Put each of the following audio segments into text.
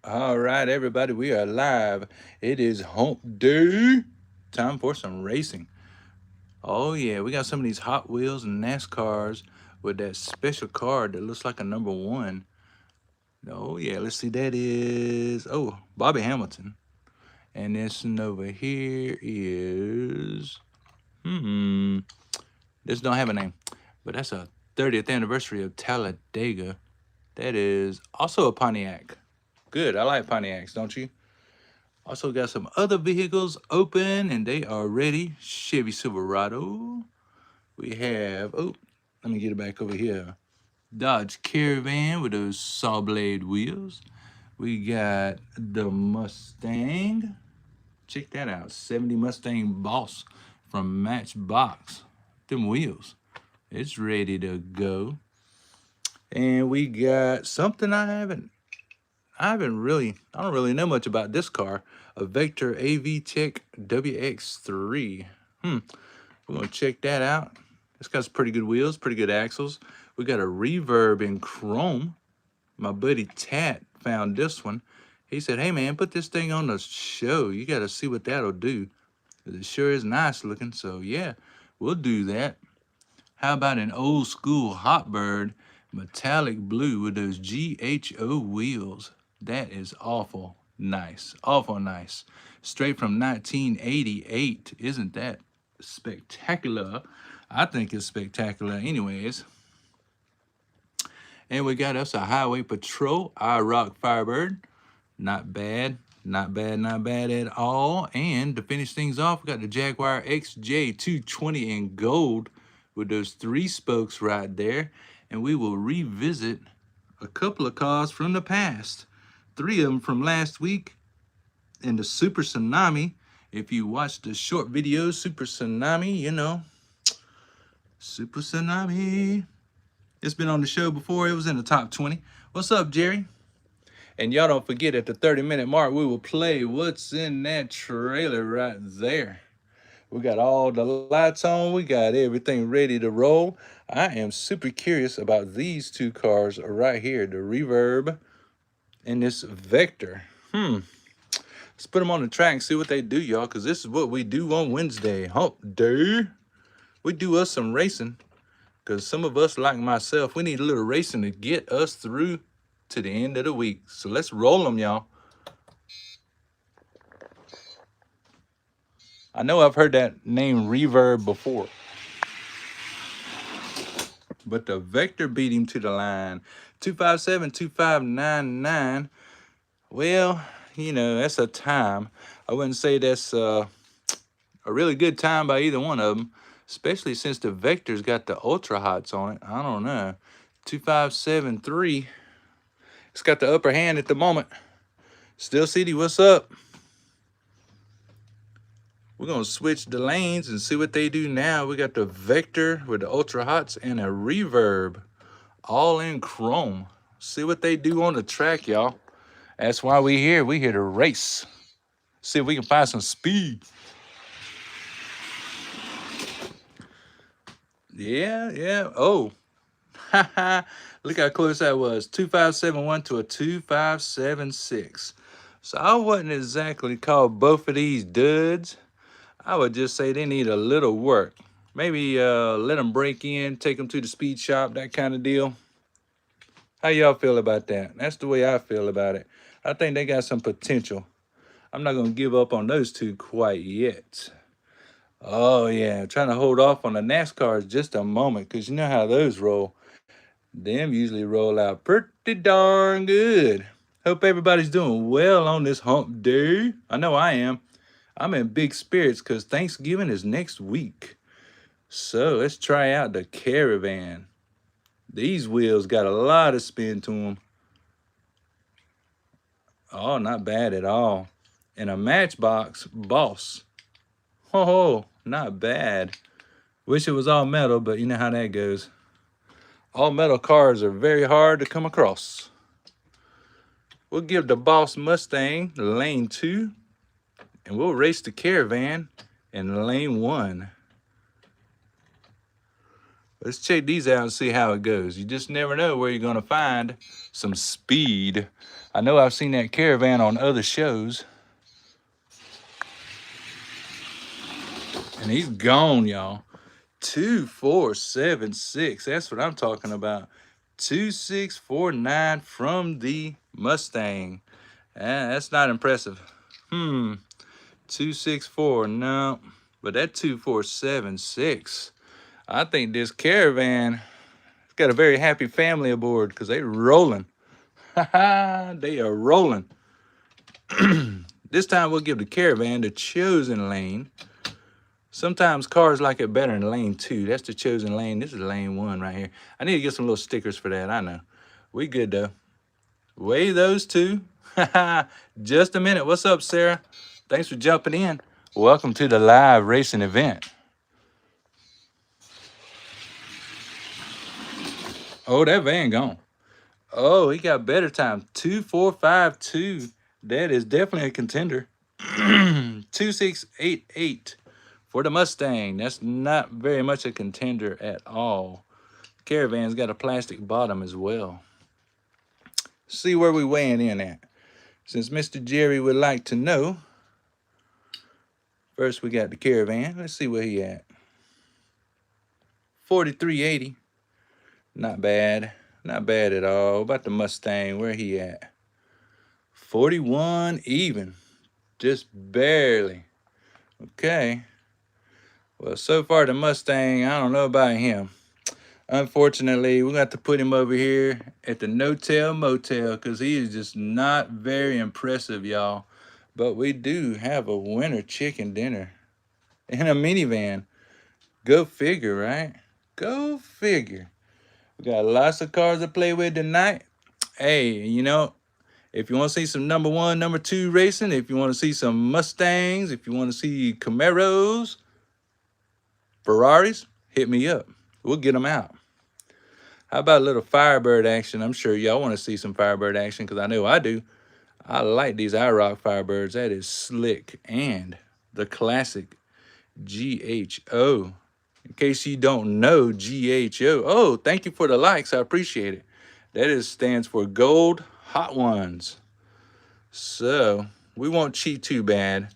All right, everybody, we are live. It is hump day. Time for some racing. Oh, yeah, we got some of these Hot Wheels and NASCARs with that special card that looks like a number one. Oh, yeah, let's see. That is, Bobby Hamilton. And this one over here is, hmm, this don't have a name, but that's a 30th anniversary of Talladega. That is also a Pontiac. Good, I like Pontiacs, don't you? Also got some other vehicles open and they are ready. Chevy Silverado. We have, let me get it back over here. Dodge Caravan with those saw blade wheels. We got the Mustang. Check that out. 70 Mustang Boss from Matchbox. Them wheels. It's ready to go. And we got something I don't really know much about this car. A Vector AV Tech WX3. We're gonna check that out. It's got some pretty good wheels, pretty good axles. We got a Reverb in chrome. My buddy Tat found this one. He said, hey man, put this thing on the show. You gotta see what that'll do. It sure is nice looking, so yeah, we'll do that. How about an old school Hotbird metallic blue with those GHO wheels? That is awful nice. Awful nice. Straight from 1988. Isn't that spectacular? I think it's spectacular anyways. And we got us a Highway Patrol iRock Firebird. Not bad. Not bad, not bad at all. And to finish things off, we got the Jaguar XJ220 in gold with those 3 spokes right there. And we will revisit a couple of cars from the past. 3 of them from last week in the Super Tsunami. If you watch the short video, Super Tsunami, you know, Super Tsunami. It's been on the show before. It was in the top 20. What's up, Jerry? And y'all don't forget, at the 30-minute mark, we will play What's in That Trailer right there. We got all the lights on. We got everything ready to roll. I am super curious about these 2 cars right here, the Reverb and this Vector. Let's put them on the track and see what they do, y'all, because this is what we do on Wednesday. Hump day. We do us some racing, because some of us, like myself, we need a little racing to get us through to the end of the week. So let's roll them, y'all. I know I've heard that name Reverb before, but the Vector beat him to the line. 257, 2599. Well, you know, that's a time. I wouldn't say that's a really good time by either one of them, especially since the Vector's got the ultra hots on it. I don't know. 2573. It's got the upper hand at the moment. Still City, what's up? We're going to switch the lanes and see what they do now. We got the Vector with the ultra hots and a Reverb, all in chrome. See what they do on the track, y'all. That's why we here. We here to race. See if we can find some speed. Yeah. Oh, look how close that was. 2571 to a 2576. So I wouldn't exactly call both of these duds. I would just say they need a little work. Maybe let them break in, take them to the speed shop, that kind of deal. How y'all feel about that? That's the way I feel about it. I think they got some potential. I'm not going to give up on those 2 quite yet. Oh, yeah. Trying to hold off on the NASCARs just a moment, because you know how those roll. Them usually roll out pretty darn good. Hope everybody's doing well on this hump day. I know I am. I'm in big spirits because Thanksgiving is next week. So let's try out the Caravan. These wheels got a lot of spin to them. Oh, not bad at all. And a Matchbox Boss. Oh, not bad. Wish it was all metal, but you know how that goes. All metal cars are very hard to come across. We'll give the Boss Mustang lane 2, and we'll race the Caravan in lane 1. Let's check these out and see how it goes. You just never know where you're going to find some speed. I know I've seen that Caravan on other shows. And he's gone, y'all. 2476. That's what I'm talking about. 2649 from the Mustang. That's not impressive. 264. No. But that 2476. I think this Caravan has got a very happy family aboard because they're rolling. They are rolling. This time we'll give the Caravan the chosen lane. Sometimes cars like it better in lane 2. That's the chosen lane. This is lane 1 right here. I need to get some little stickers for that. I know. We good though. Weigh those two. Just a minute. What's up, Sarah? Thanks for jumping in. Welcome to the live racing event. Oh, that van gone. Oh, he got better time. 2452. That is definitely a contender. 2688 for the Mustang. That's not very much a contender at all. Caravan's got a plastic bottom as well. See where we weighing in at. Since Mr. Jerry would like to know. First we got the Caravan. Let's see where he at. 4380. Not bad. Not bad at all. What about the Mustang? Where he at? 41 even. Just barely. Okay. Well, so far the Mustang, I don't know about him. Unfortunately, we're going to have to put him over here at the no-tail motel because he is just not very impressive, y'all. But we do have a winter chicken dinner in a minivan. Go figure, right? Go figure. We got lots of cars to play with tonight. Hey, you know, if you want to see some number 1, number 2 racing, if you want to see some Mustangs, if you want to see Camaros, Ferraris, hit me up. We'll get them out. How about a little Firebird action? I'm sure y'all want to see some Firebird action because I know I do. I like these IROC Firebirds. That is slick. And the classic GHO. In case you don't know GHO. Oh, thank you for the likes. I appreciate it. That stands for Gold Hot Ones. So, we won't cheat too bad.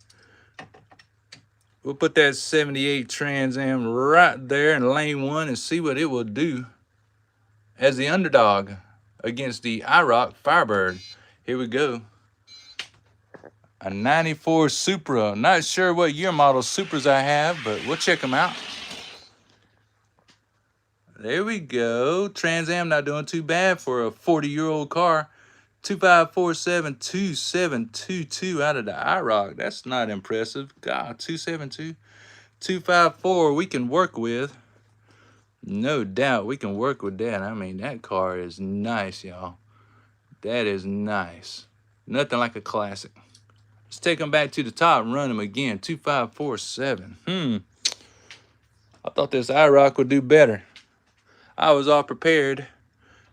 We'll put that 78 Trans Am right there in lane 1 and see what it will do as the underdog against the IROC Firebird. Here we go. A 94 Supra. Not sure what year model Supras I have, but we'll check them out. There we go. Trans Am not doing too bad for a 40-year-old car. 2547 2722 out of the IROC. That's not impressive. God, 272. 254 we can work with. No doubt we can work with that. I mean, that car is nice, y'all. That is nice. Nothing like a classic. Let's take them back to the top and run them again. 2547. I thought this IROC would do better. I was all prepared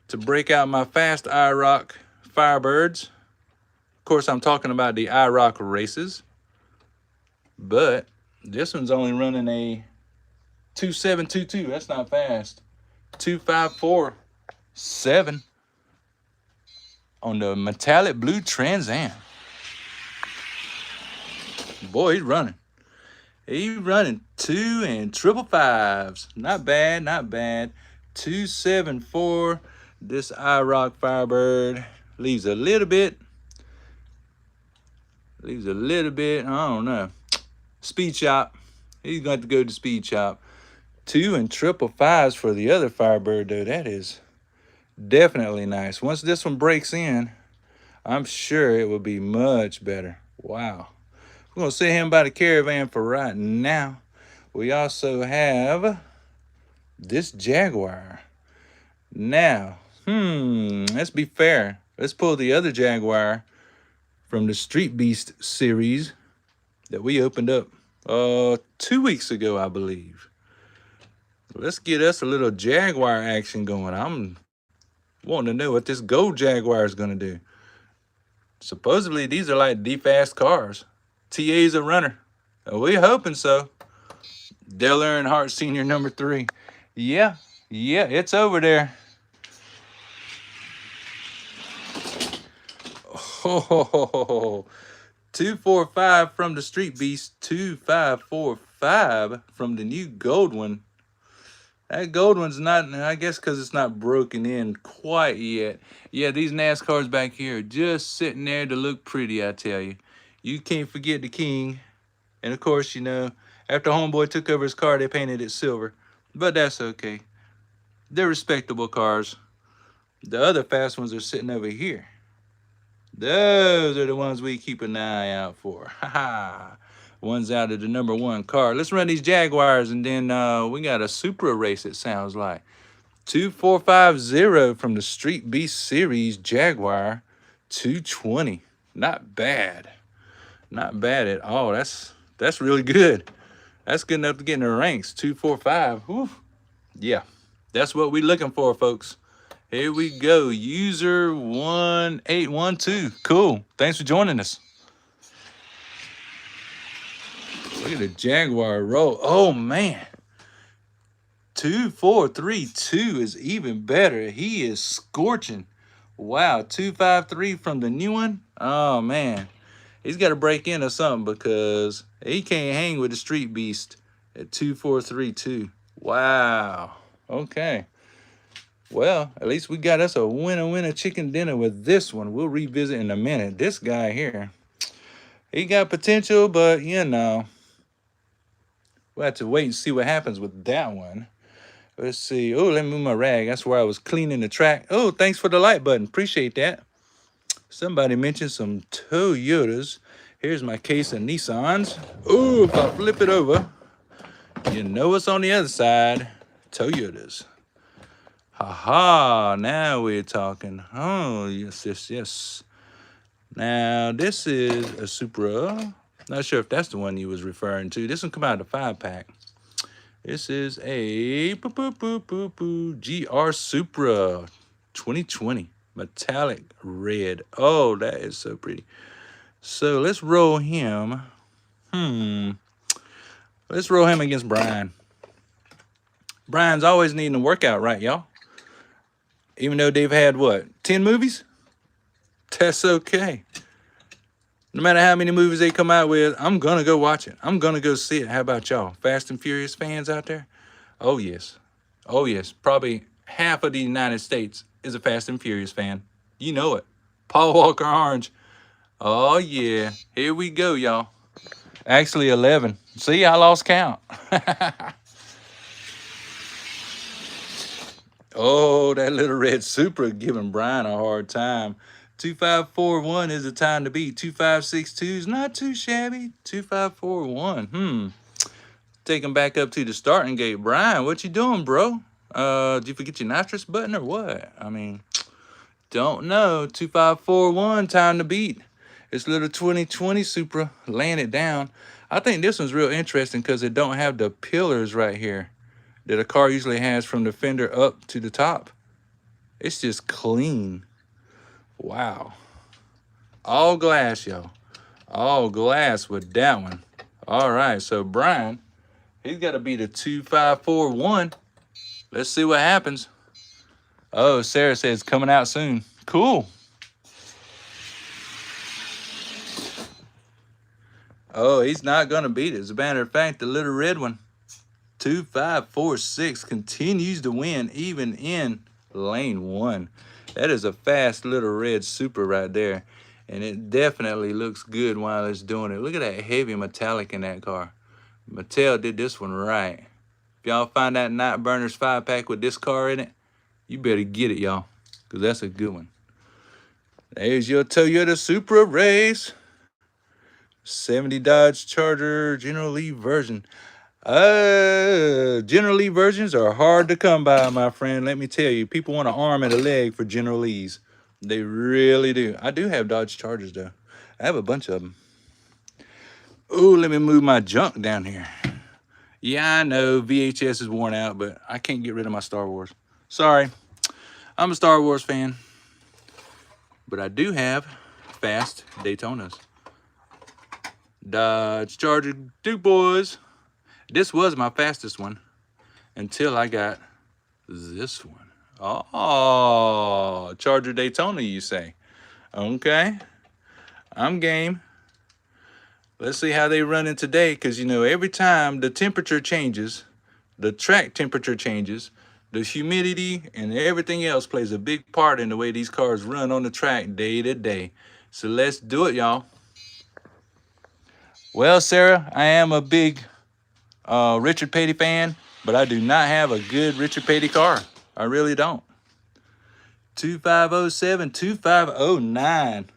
to break out my fast IROC Firebirds. Of course, I'm talking about the IROC races. But this one's only running a 2722. That's not fast. 2547 on the metallic blue Trans Am. Boy, he's running. He's running 2 and 555s. Not bad, not bad. 274. This IROC Firebird leaves a little bit. I don't know. Speed shop. He's going to go to speed shop. 2 and 555s for the other Firebird, though. That is definitely nice. Once this one breaks in, I'm sure it will be much better. Wow. We're going to set him by the Caravan for right now. We also have this Jaguar. Now, let's be fair. Let's pull the other Jaguar from the Street Beast series that we opened up 2 weeks ago, I believe. Let's get us a little Jaguar action going. I'm wanting to know what this gold Jaguar is going to do. Supposedly, these are like D-fast cars. TA's a runner. We're hoping so. Dale Earnhardt Sr. number 3. Yeah, Yeah, it's over there. Oh, 245 from the Street Beast, 2545 from the new gold one. That gold one's not, I guess because it's not broken in quite yet. Yeah, these NASCARs back here are just sitting there to look pretty, I tell you. You can't forget the king. And of course, you know, after Homeboy took over his car, they painted it silver. But that's okay. They're respectable cars. The other fast ones are sitting over here. Those are the ones we keep an eye out for. Ha ha. One's out of the #1 car. Let's run these Jaguars, and then we got a Supra race, it sounds like. 2450 from the Street Beast Series Jaguar 220. Not bad. Not bad at all. That's really good. That's good enough to get in the ranks. 245. Whew. Yeah. That's what we're looking for, folks. Here we go. User 1812. Cool. Thanks for joining us. Look at the Jaguar roll. Oh, man. 2432 is even better. He is scorching. Wow. 253 from the new one. Oh, man. He's got to break into something because he can't hang with the Street Beast at 2432. Wow. Okay. Well, at least we got us a winner chicken dinner with this one. We'll revisit in a minute. This guy here, he got potential, but you know, we'll have to wait and see what happens with that one. Let's see. Oh, let me move my rag. That's where I was cleaning the track. Oh, thanks for the like button. Appreciate that. Somebody mentioned some Toyotas. Here's my case of Nissans. Oh, if I flip it over, you know what's on the other side. Toyotas. Haha, now we're talking. Oh, yes, yes, yes. Now, this is a Supra. Not sure if that's the one you was referring to. This one come out of the 5-pack. This is a GR Supra 2020. Metallic red. Oh, that is so pretty. So, let's roll him. Let's roll him against Brian. Brian's always needing a workout, right, y'all? Even though they've had, what, 10 movies? That's okay. No matter how many movies they come out with, I'm going to go watch it. I'm going to go see it. How about y'all? Fast and Furious fans out there? Oh, yes. Oh, yes. Probably half of the United States is a Fast and Furious fan. You know it. Paul Walker Orange. Oh, yeah. Here we go, y'all. Actually, 11. See, I lost count. Oh, that little red Supra giving Brian a hard time. 2541 is the time to beat. 2562 is not too shabby. 2541. Take him back up to the starting gate. Brian, what you doing, bro? Did you forget your nitrous button or what? I mean, don't know. 2541, time to beat. It's little 2020 Supra laying it down. I think this one's real interesting because it don't have the pillars right here that a car usually has from the fender up to the top. It's just clean. Wow. All glass, y'all. All glass with that one. All right, so Brian, he's got to be the 2541. Let's see what happens. Oh, Sarah says coming out soon. Cool. Oh, he's not going to beat it. As a matter of fact, the little red one, 2546, continues to win even in lane 1. That is a fast little red Supra right there. And it definitely looks good while it's doing it. Look at that heavy metallic in that car. Mattel did this one right. If y'all find that Night Burners 5-pack with this car in it, you better get it, y'all, because that's a good one. There's your Toyota Supra race. 70 Dodge Charger General Lee version. General Lee versions are hard to come by, my friend. Let me tell you, people want an arm and a leg for General Lees. They really do. I do have Dodge Chargers, though. I have a bunch of them. Ooh, let me move my junk down here. Yeah, I know VHS is worn out, but I can't get rid of my Star Wars. Sorry. I'm a Star Wars fan. But I do have fast Daytonas. Dodge Charger Duke boys. This was my fastest one until I got this one. Oh, Charger Daytona, you say? Okay, I'm game. Let's see how they run in today, because, you know, every time the temperature changes, the track temperature changes, the humidity and everything else plays a big part in the way these cars run on the track day to day. So let's do it, y'all. Well, Sarah, I am a big Richard Petty fan, but I do not have a good Richard Petty car. I really don't. 2507, 2509.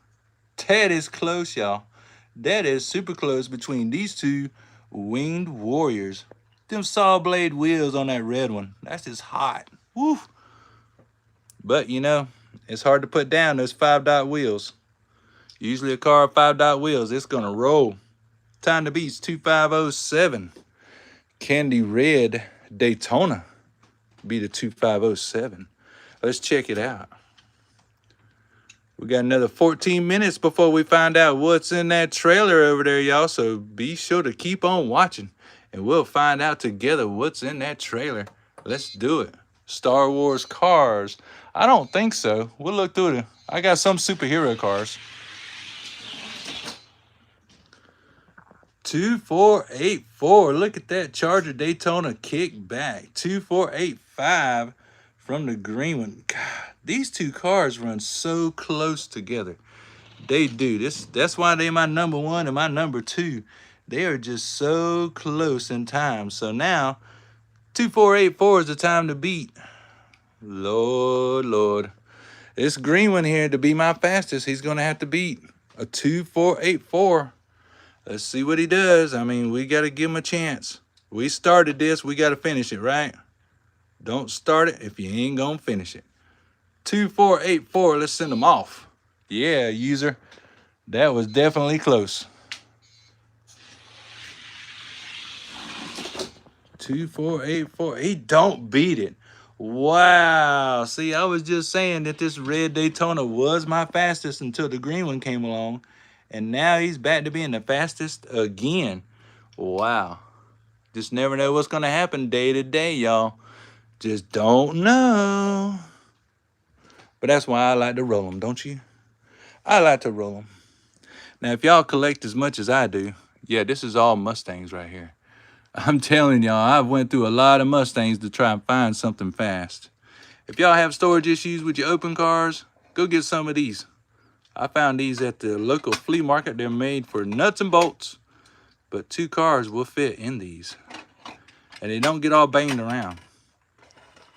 That is close, y'all. That is super close between these two winged warriors. Them saw blade wheels on that red one. That's just hot. Woo. But, you know, it's hard to put down those 5-dot wheels. Usually a car with 5-dot wheels, it's going to roll. Time to beat 2507. Candy Red Daytona be the 2507. Let's check it out. We got another 14 minutes before we find out what's in that trailer over there, y'all. So be sure to keep on watching, and we'll find out together what's in that trailer. Let's do it. Star Wars cars. I don't think so. We'll look through it. I got some superhero cars. 2484. Look at that Charger Daytona kickback. 2485 from the green one. God, these two cars run so close together. They do. That's why they're my number one and my number two. They are just so close in time. So now 2484 is the time to beat. Lord, Lord. This green one here, to be my fastest, he's going to have to beat a 2484. Let's see what he does. I mean, we got to give him a chance. We started this. We got to finish it, right? Don't start it if you ain't going to finish it. 2484. Let's send him off. Yeah, user. That was definitely close. 2484. He don't beat it. Wow. See, I was just saying that this red Daytona was my fastest until the green one came along. And now he's back to being the fastest again. Wow. Just never know what's going to happen day to day, y'all. Just don't know. But that's why I like to roll them, don't you? I like to roll them. Now, if y'all collect as much as I do, yeah, this is all Mustangs right here. I'm telling y'all, I've went through a lot of Mustangs to try and find something fast. If y'all have storage issues with your open cars, go get some of these. I found these at the local flea market. They're made for nuts and bolts, but 2 cars will fit in these. And they don't get all banged around.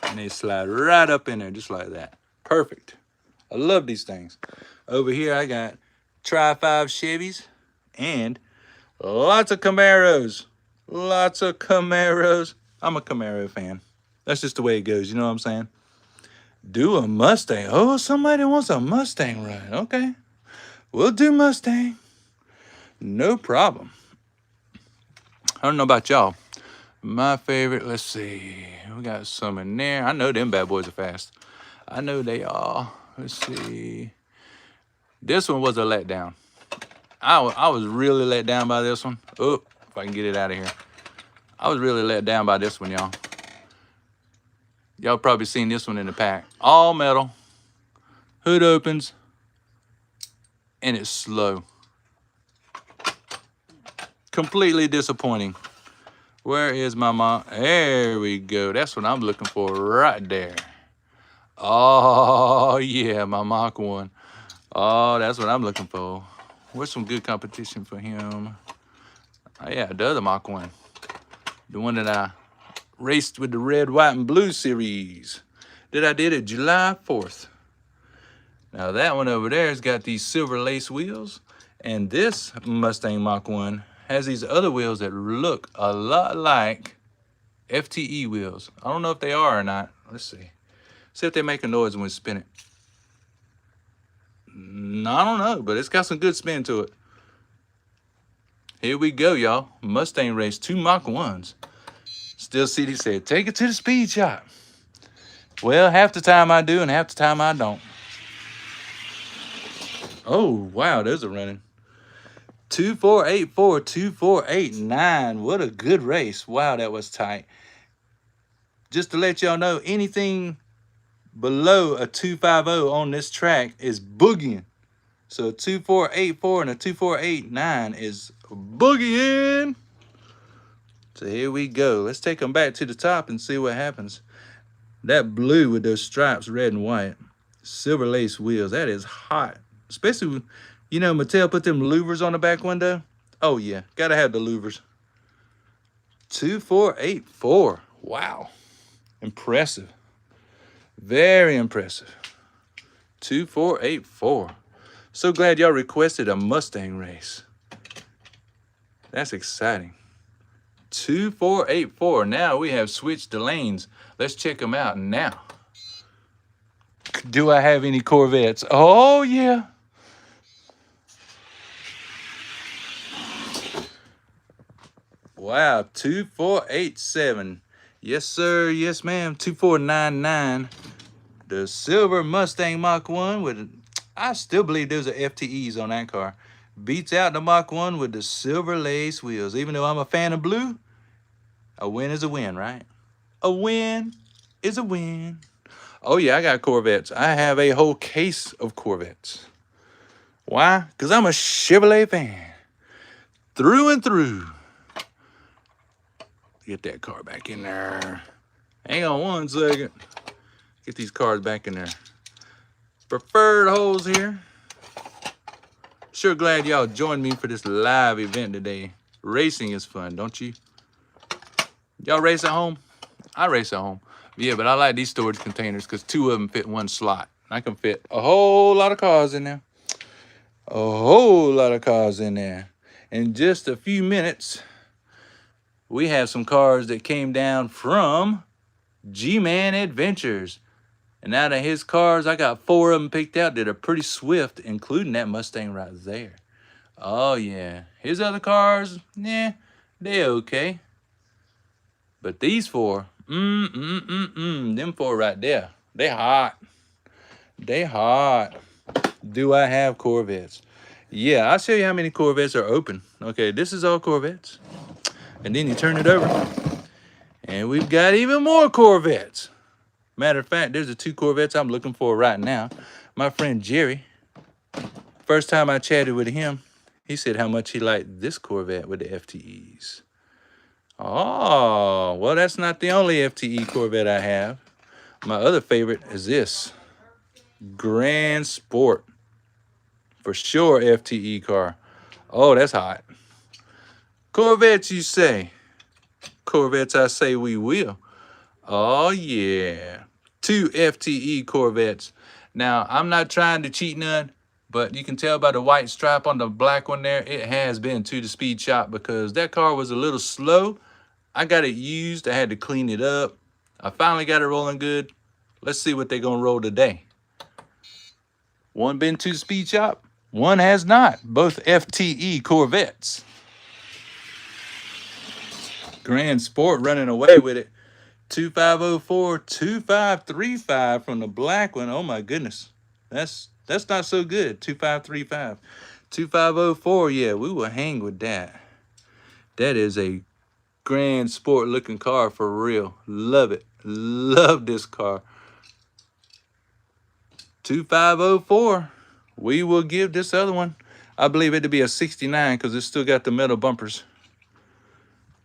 And they slide right up in there just like that. Perfect. I love these things. Over here I got Tri-5 Chevys and lots of Camaros. Lots of Camaros. I'm a Camaro fan. That's just the way it goes, you know what I'm saying? Do a Mustang. Oh, somebody wants a Mustang ride. Okay. We'll do Mustang. No problem. I don't know about y'all. My favorite, let's see. We got some in there. I know them bad boys are fast. I know they are. Let's see. This one was a letdown. I was really let down by this one. Oh, if I can get it out of here. I was really let down by this one, y'all. Y'all probably seen this one in the pack. All metal. Hood opens. And it's slow. Completely disappointing. Where is my mom? There we go. That's what I'm looking for right there. Oh, yeah, my Mach 1. Oh, that's what I'm looking for. Where's some good competition for him? Oh, yeah, the other Mach 1. The one that I raced with the red, white, and blue series that I did it July 4th. Now that one over there has got these silver lace wheels, and this Mustang Mach 1 has these other wheels that look a lot like FTE wheels. I don't know if they are or not. Let's see. See if they make a noise when we spin it. I don't know, but it's got some good spin to it. Here we go, y'all. Mustang race, 2 Mach 1s. Still CD said, take it to the speed shop. Well, half the time I do and half the time I don't. Oh, wow, those are running. 2484, 2489. What a good race. Wow, that was tight. Just to let y'all know, anything below a 250 on this track is boogieing. So a 2484 and a 2489 is boogieing. So here we go. Let's take them back to the top and see what happens. That blue with those stripes, red and white. Silver lace wheels. That is hot. Especially, you know, Mattel put them louvers on the back window. Oh, yeah. Gotta have the louvers. 2484. Wow. Impressive. Very impressive. 2484. So glad y'all requested a Mustang race. That's exciting. 2484. Now we have switched the lanes. Let's check them out now. Do I have any Corvettes? Oh, yeah. Wow, 2487. Yes, sir. Yes, ma'am. 2499. The silver Mustang Mach 1 with, I still believe there's a FTEs on that car. Beats out the Mach 1 with the silver lace wheels. Even though I'm a fan of blue, a win is a win, right? A win is a win. Oh, yeah, I got Corvettes. I have a whole case of Corvettes. Why? Because I'm a Chevrolet fan. Through and through. Get that car back in there. Hang on one second. Get these cars back in there. Preferred holes here. Sure glad y'all joined me for this live event today. Racing is fun, don't you? Y'all race at home? I race at home. Yeah, but I like these storage containers because 2 of them fit one slot. I can fit a whole lot of cars in there. A whole lot of cars in there. In just a few minutes, we have some cars that came down from G-Man Adventures. And out of his cars, I got 4 of them picked out that are pretty swift, including that Mustang right there. Oh, yeah. His other cars, yeah, they're okay. But these 4, them 4 right there, they hot. They hot. Do I have Corvettes? Yeah, I'll show you how many Corvettes are open. Okay, this is all Corvettes. And then you turn it over, and we've got even more Corvettes. Matter of fact, there's the 2 Corvettes I'm looking for right now. My friend Jerry, first time I chatted with him, he said how much he liked this Corvette with the FTEs. Oh, well, that's not the only FTE Corvette I have. My other favorite is this Grand Sport. For sure, FTE car. Oh, that's hot. Corvettes, you say? Corvettes, I say we will. Oh, yeah. 2 FTE Corvettes. Now, I'm not trying to cheat none, but you can tell by the white stripe on the black one there, it has been to the speed shop because that car was a little slow. I got it used. I had to clean it up. I finally got it rolling good. Let's see what they're going to roll today. One been to the speed shop. One has not. Both FTE Corvettes. Grand Sport running away with it. 2504, 2535 from the black one. Oh my goodness. That's not so good. 2535. 2504, yeah, we will hang with that. That is a Grand Sport looking car for real. Love it. Love this car. 2504. We will give this other one, I believe it to be a 69 because it's still got the metal bumpers.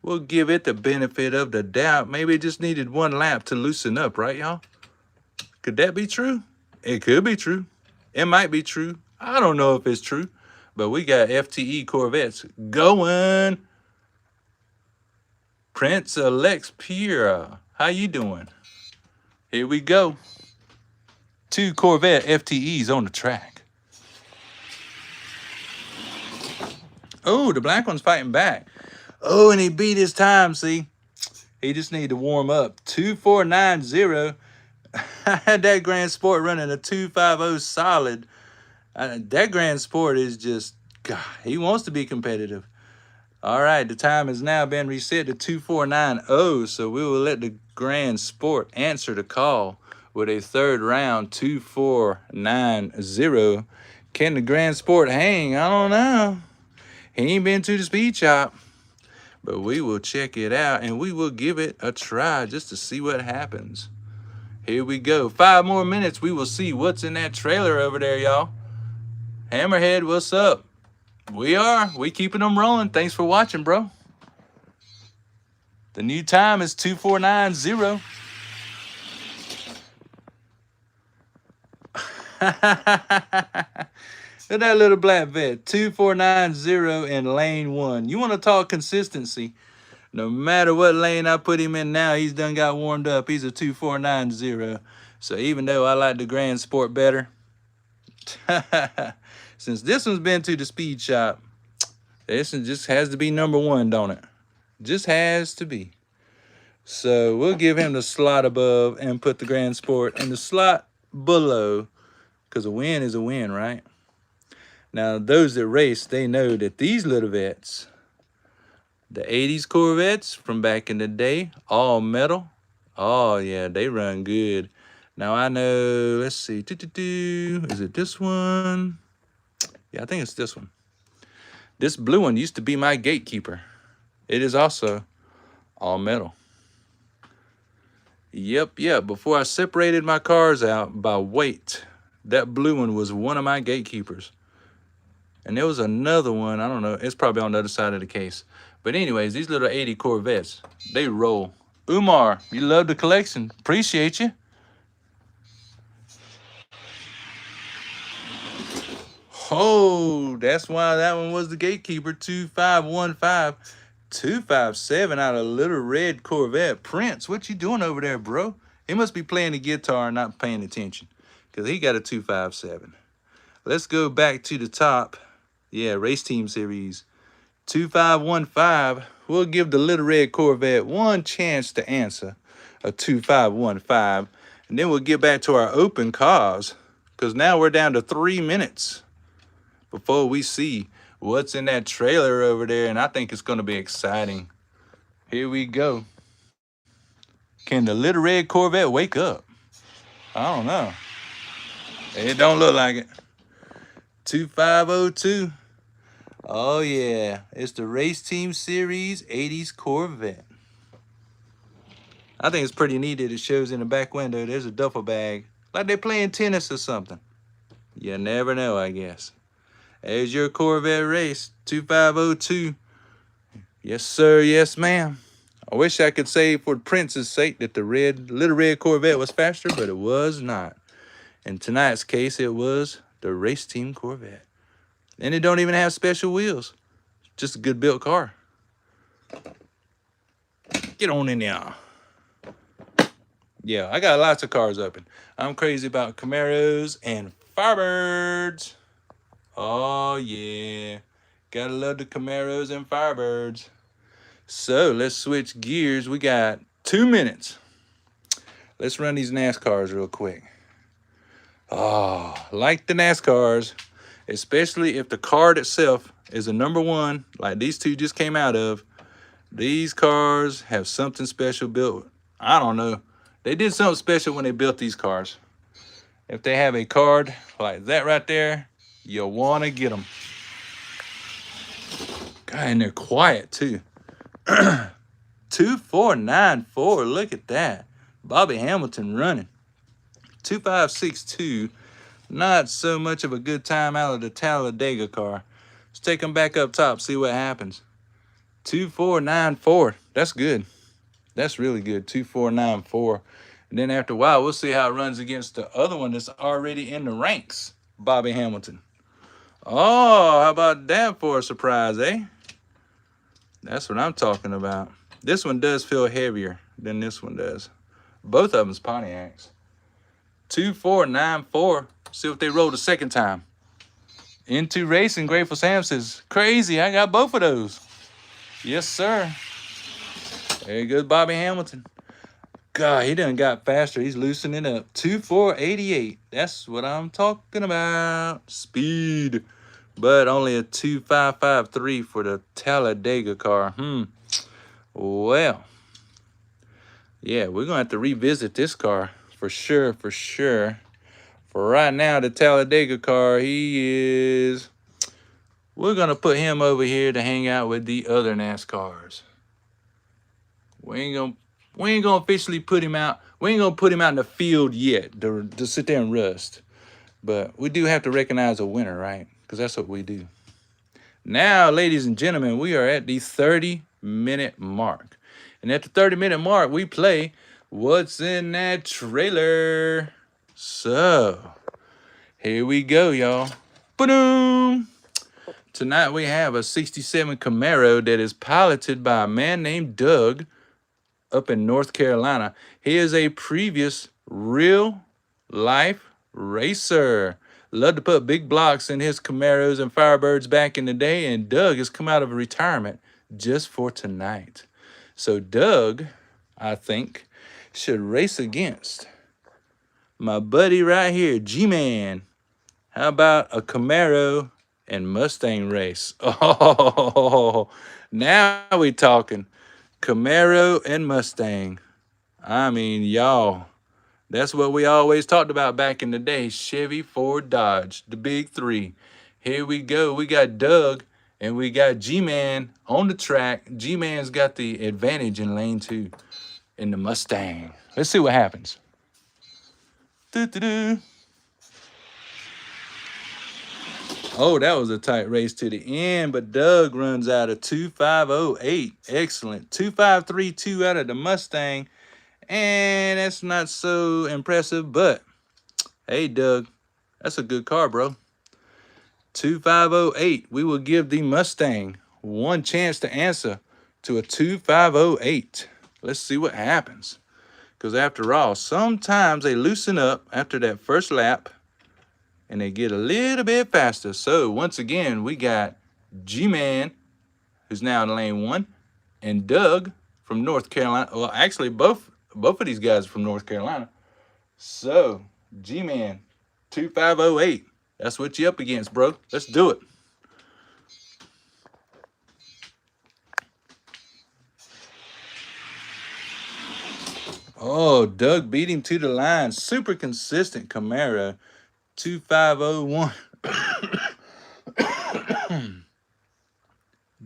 We'll give it the benefit of the doubt. Maybe it just needed 1 lap to loosen up, right, y'all? Could that be true? It could be true. It might be true. I don't know if it's true. But we got FTE Corvettes going. Prince Alex Pura, how you doing? Here we go. 2 Corvette FTEs on the track. Oh, the black one's fighting back. Oh, and he beat his time, see? He just needed to warm up. 2490. I had that Grand Sport running a 250 solid. That Grand Sport is just, God, he wants to be competitive. All right, the time has now been reset to 2490, so we will let the Grand Sport answer the call with a 3rd round 2490. Can the Grand Sport hang? I don't know. He ain't been to the speed shop. But we will check it out and we will give it a try just to see what happens. Here we go. 5 more minutes. We will see what's in that trailer over there, y'all. Hammerhead, what's up? We keeping them rolling. Thanks for watching, bro. The new time is 2490. Look at that little black vet. 2490 in lane 1. You want to talk consistency? No matter what lane I put him in now, he's done got warmed up. He's a 2490. So even though I like the Grand Sport better, since this one's been to the speed shop, this one just has to be number 1, don't it? Just has to be. So we'll give him the slot above and put the Grand Sport in the slot below, because a win is a win, right? Now, those that race, they know that these little vets, the 80s Corvettes from back in the day, all metal. Oh, yeah, they run good. Now, I know, let's see. Is it this one? Yeah, I think it's this one. This blue one used to be my gatekeeper. It is also all metal. Yep. Before I separated my cars out by weight, that blue one was one of my gatekeepers. And there was another one, I don't know, it's probably on the other side of the case. But anyways, these little 80 Corvettes, they roll. Umar, you love the collection. Appreciate you. Oh, that's why that one was the gatekeeper. 2515, 257 out of little red Corvette. Prince, what you doing over there, bro? He must be playing the guitar and not paying attention, because he got a 257. Let's go back to the top. Yeah, race team series 2515. We'll give the little red Corvette one chance to answer a 2515, and then we'll get back to our open cars, because now we're down to 3 minutes before we see what's in that trailer over there, and I think it's going to be exciting. Here we go. Can the little red Corvette wake up? I don't know. It don't look like it. 2502. Oh yeah, it's the race team series 80s Corvette. I think it's pretty neat that it shows in the back window there's a duffel bag, like they're playing tennis or something. You never know, I guess. There's your Corvette race 2502. Yes sir, yes ma'am. I wish I could say for Prince's sake that the little red Corvette was faster, but it was not. In tonight's case, it was the race team Corvette. And it don't even have special wheels. Just a good built car. Get on in there. Yeah, I got lots of cars open. I'm crazy about Camaros and Firebirds. Oh yeah. Gotta love the Camaros and Firebirds. So let's switch gears. We got 2 minutes. Let's run these NASCARs real quick. Oh, like the NASCARs, especially if the card itself is a number 1, like these two just came out of. These cars have something special built. I don't know. They did something special when they built these cars. If they have a card like that right there, you'll want to get them. God, and they're quiet too. 2494, look at that. Bobby Hamilton running. 2562, not so much of a good time out of the Talladega car. Let's take them back up top, see what happens. 2494, that's good. That's really good, 2494. And then after a while, we'll see how it runs against the other one that's already in the ranks, Bobby Hamilton. Oh, how about that for a surprise, eh? That's what I'm talking about. This one does feel heavier than this one does. Both of them's Pontiacs. 2494. See what they roll the second time. Into Racing, Grateful Sam says, crazy, I got both of those. Yes, sir. There goes Bobby Hamilton. God, he done got faster. He's loosening up. 2488. That's what I'm talking about. Speed. But only a 2553 for the Talladega car. Well. Yeah, we're going to have to revisit this car. For sure, for sure. For right now, the Talladega car, we're going to put him over here to hang out with the other NASCARs. We ain't gonna officially put him out. We ain't gonna put him out in the field yet to sit there and rust. But we do have to recognize a winner, right? Because that's what we do. Now, ladies and gentlemen, we are at the 30-minute mark. And at the 30-minute mark, we play What's in That Trailer? So, here we go, y'all. Ba-doom! Tonight we have a 67 Camaro that is piloted by a man named Doug up in North Carolina. He is a previous real-life racer. Loved to put big blocks in his Camaros and Firebirds back in the day, and Doug has come out of retirement just for tonight. So Doug, I think, should race against my buddy right here, G-Man. How about a Camaro and Mustang race? Oh, now we talking. Camaro and Mustang. I mean, y'all, that's what we always talked about back in the day. Chevy, Ford, Dodge, the big three. Here we go. We got Doug and we got G-Man on the track. G-Man's got the advantage in lane 2 in the Mustang. Let's see what happens. Doo-doo-doo. Oh, that was a tight race to the end, but Doug runs out of 2508. Excellent. 2532 out of the Mustang. And that's not so impressive, but hey, Doug, that's a good car, bro. 2508. We will give the Mustang one chance to answer to a 2508. Let's see what happens. Because after all, sometimes they loosen up after that first lap and they get a little bit faster. So once again, we got G-Man, who's now in lane 1, and Doug from North Carolina. Well, actually, both of these guys are from North Carolina. So, G-Man, 2508. That's what you up against, bro. Let's do it. Oh, Doug beat him to the line. Super consistent Camaro. 2501.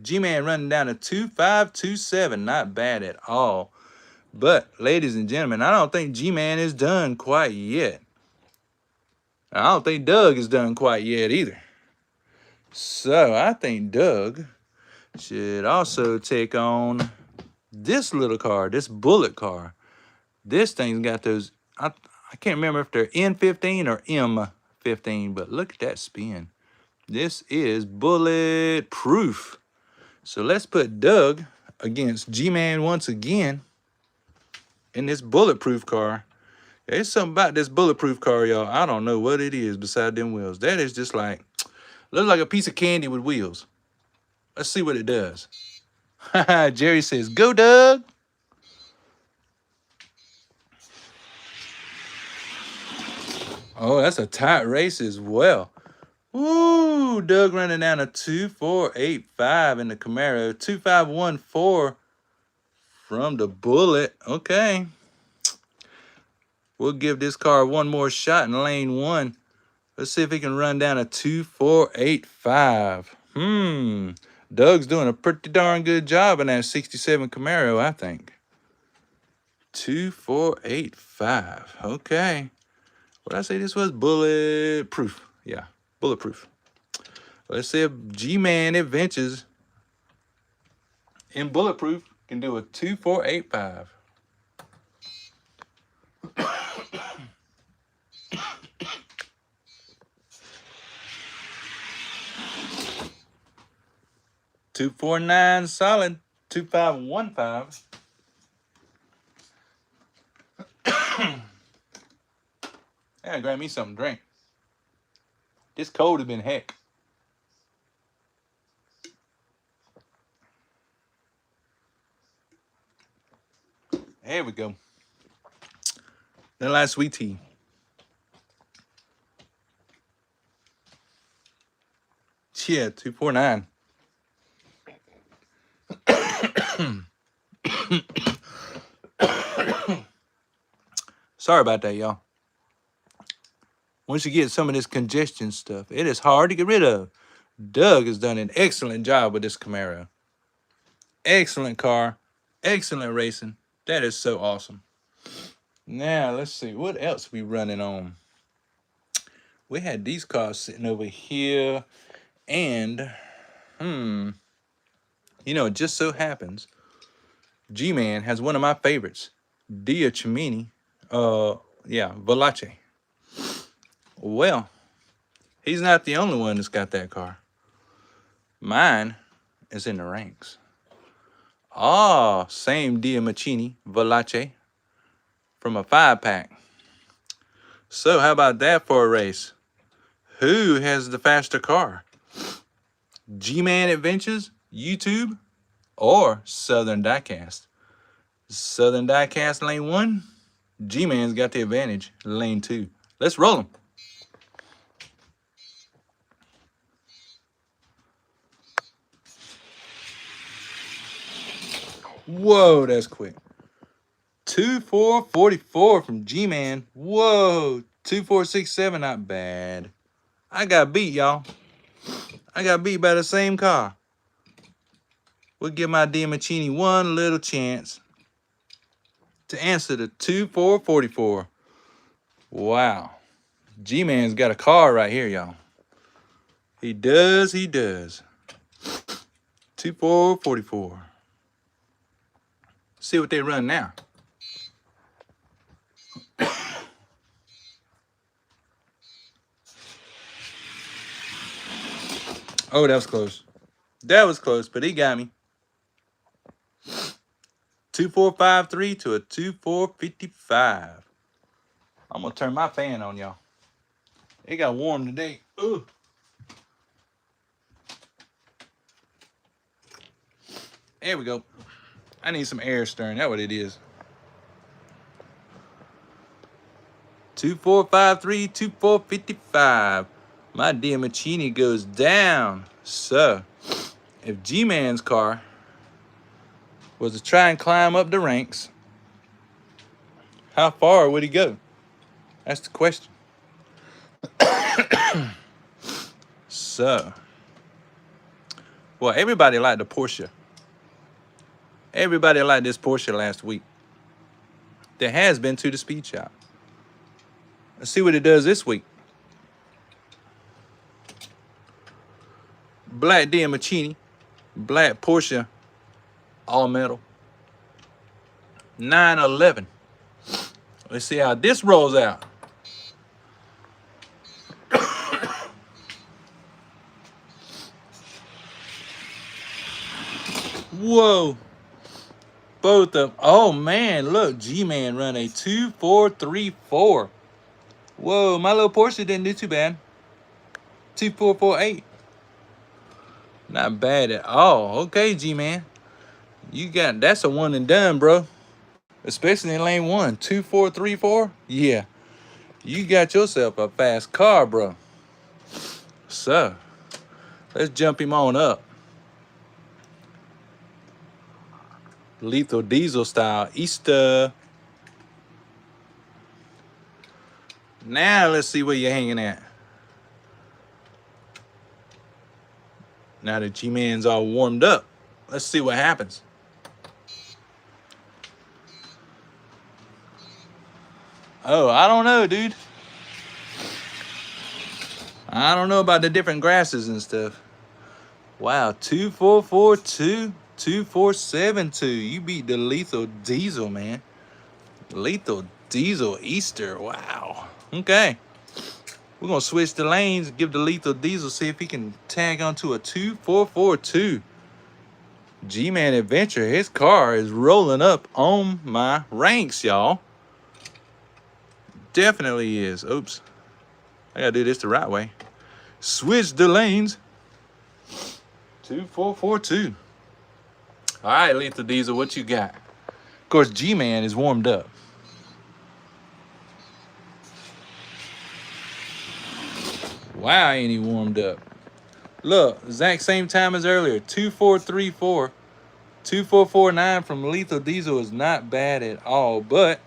G-Man running down to 2527. Not bad at all. But, ladies and gentlemen, I don't think G-Man is done quite yet. I don't think Doug is done quite yet either. So, I think Doug should also take on this little car, this bullet car. This thing's got those, I can't remember if they're N15 or M15, but look at that spin. This is bulletproof. So let's put Doug against G-Man once again in this bulletproof car. There's something about this bulletproof car, y'all. I don't know what it is beside them wheels. That is just like, looks like a piece of candy with wheels. Let's see what it does. Jerry says, go, Doug. Oh, that's a tight race as well. Ooh, Doug running down a 2485 in the Camaro. 2514 from the Bullet. Okay. We'll give this car one more shot in lane 1. Let's see if he can run down a 2485. Doug's doing a pretty darn good job in that 67 Camaro, I think. 2485. Okay. What did I say this was? Bulletproof. Yeah, bulletproof. Let's see if G-Man Adventures in bulletproof can do a 2485. $249 solid. 2515. I gotta grab me something to drink. This cold has been heck. There we go. That last sweet tea. Yeah, 249. Sorry about that, y'all. Once you get some of this congestion stuff, it is hard to get rid of. Doug has done an excellent job with this Camaro. Excellent car. Excellent racing. That is so awesome. Now, let's see. What else we running on? We had these cars sitting over here. And, you know, it just so happens G-Man has one of my favorites. Diamachini. Velace. Well, he's not the only one that's got that car. Mine is in the ranks. Ah, same Diamachini Velace from a 5-pack. So how about that for a race? Who has the faster car? G-Man Adventures, YouTube, or Southern Diecast? Southern Diecast lane 1. G-Man's got the advantage, lane 2. Let's roll them. Whoa, that's quick. 2444 from G-Man. Whoa, 2467, not bad. I got beat, y'all. I got beat by the same car. We'll give my Diamachini one little chance to answer the 2444. Wow. G-Man's got a car right here, y'all. He does, he does. 2444. See what they run now. Oh, that was close. That was close, but he got me. 2453 to a 2455. I'm gonna turn my fan on, y'all. It got warm today. Ooh. There we go. I need some air stirring. That's what it is. 2453, 2455. My Diamachini goes down. So, if G-Man's car was to try and climb up the ranks, how far would he go? That's the question. So, well, everybody liked the Porsche. Everybody liked this Porsche last week. There has been to the speed shop. Let's see what it does this week. Black Diamachini, black Porsche, all metal. 911. Let's see how this rolls out. Whoa. Both of them. Oh man, look, G-Man run a 2434. Whoa, my little Porsche didn't do too bad. 2448. Not bad at all. Okay, G-Man. That's a one and done, bro. Especially in lane 1. 2434. Yeah. You got yourself a fast car, bro. So, let's jump him on up. Lethal Diesel style Easter. Now let's see where you're hanging at. Now that G-Man's all warmed up, let's see what happens. Oh, I don't know, dude. I don't know about the different grasses and stuff. Wow, 2442, 2472. You beat the Lethal Diesel, man. Lethal Diesel Easter. Wow. Okay. We're going to switch the lanes, give the Lethal Diesel, see if he can tag onto a 2442. G-Man Adventure. His car is rolling up on my ranks, y'all. Definitely is. Oops. I got to do this the right way. Switch the lanes. 2442. All right, Lethal Diesel, what you got? Of course, G-Man is warmed up. Wow, ain't he warmed up. Look, exact same time as earlier. 2434. 2449 from Lethal Diesel is not bad at all, but